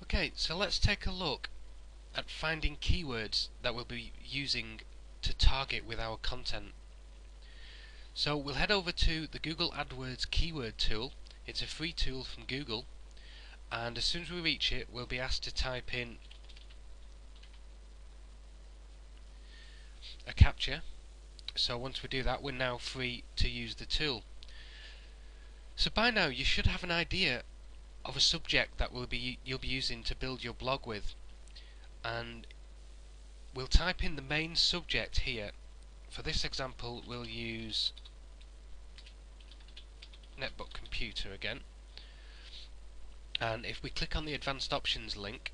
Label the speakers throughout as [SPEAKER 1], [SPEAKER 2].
[SPEAKER 1] Okay, so let's take a look at finding keywords that we'll be using to target with our content. So we'll head over to the Google AdWords keyword tool. It's a free tool from Google, and as soon as we reach it, we'll be asked to type in a captcha. So once we do that, we're now free to use the tool. So by now you should have an idea of a subject that you'll be using to build your blog with, and we'll type in the main subject here. For this example, we'll use netbook computer again, and if we click on the advanced options link,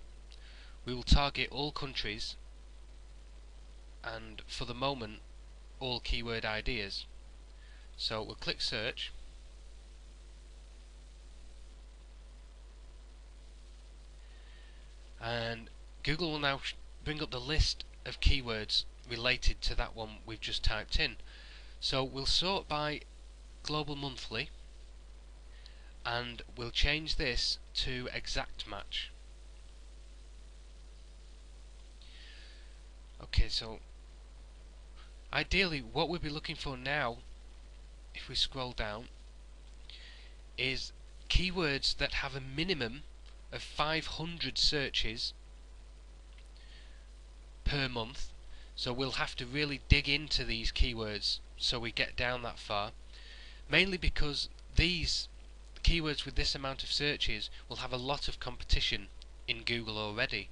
[SPEAKER 1] we will target all countries and, for the moment, all keyword ideas. So we'll click search, and Google will now bring up the list of keywords related to that one we've just typed in. So we'll sort by global monthly, and we'll change this to exact match. Okay, so ideally what we'll be looking for now, if we scroll down, is keywords that have a minimum of 500 searches per month. So we'll have to really dig into these keywords so we get down that far, mainly because these keywords with this amount of searches will have a lot of competition in Google already,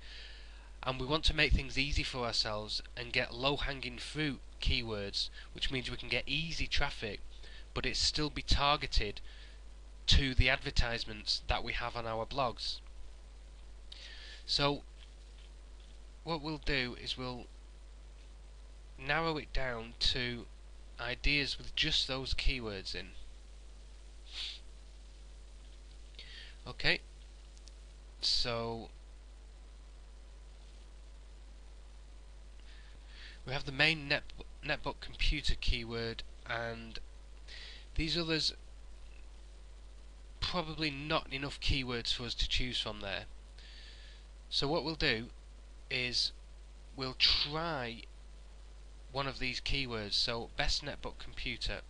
[SPEAKER 1] and we want to make things easy for ourselves and get low-hanging fruit keywords, which means we can get easy traffic, but it still be targeted to the advertisements that we have on our blogs. So what we'll do is we'll narrow it down to ideas with just those keywords in. Okay, so we have the main netbook computer keyword, and these others probably not enough keywords for us to choose from there. So what we'll do is we'll try one of these keywords. So best netbook computer,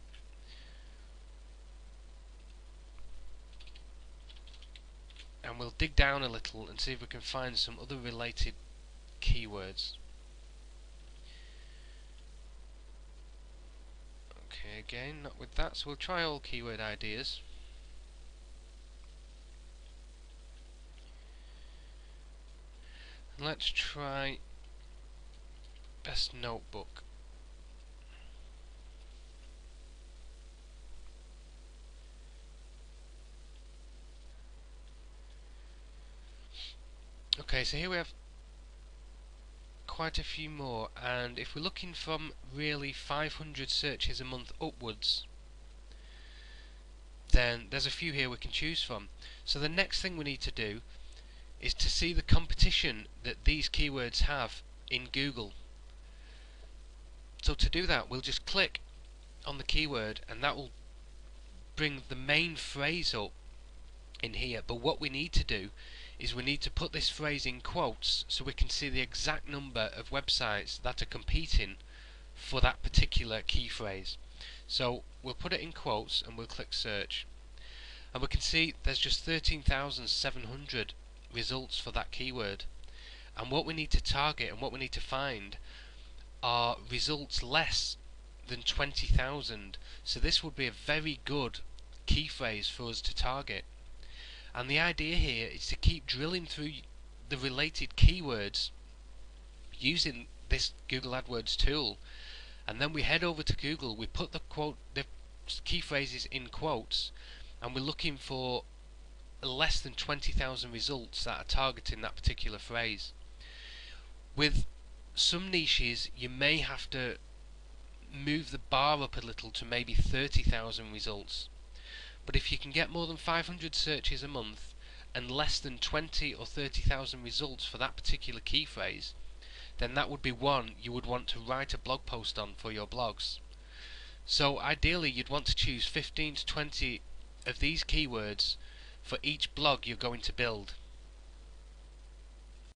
[SPEAKER 1] and we'll dig down a little and see if we can find some other related keywords. Okay, again not with that, so we'll try all keyword ideas. Let's try best notebook. Okay, so here we have quite a few more, and if we're looking from really 500 searches a month upwards, then there's a few here we can choose from. So the next thing we need to do is to see the competition that these keywords have in Google. So to do that, we'll just click on the keyword, and that will bring the main phrase up in here. But what we need to do is we need to put this phrase in quotes so we can see the exact number of websites that are competing for that particular key phrase. So we'll put it in quotes and we'll click search, and we can see there's just 13,700 results for that keyword, and what we need to target and what we need to find are results less than 20,000. So this would be a very good key phrase for us to target, and the idea here is to keep drilling through the related keywords using this Google AdWords tool, and then we head over to Google, we put the key phrases in quotes, and we're looking for less than 20,000 results that are targeting that particular phrase. With some niches you may have to move the bar up a little to maybe 30,000 results, but if you can get more than 500 searches a month and less than 20 or 30,000 results for that particular key phrase, then that would be one you would want to write a blog post on for your blogs. So ideally you'd want to choose 15 to 20 of these keywords for each blog you're going to build.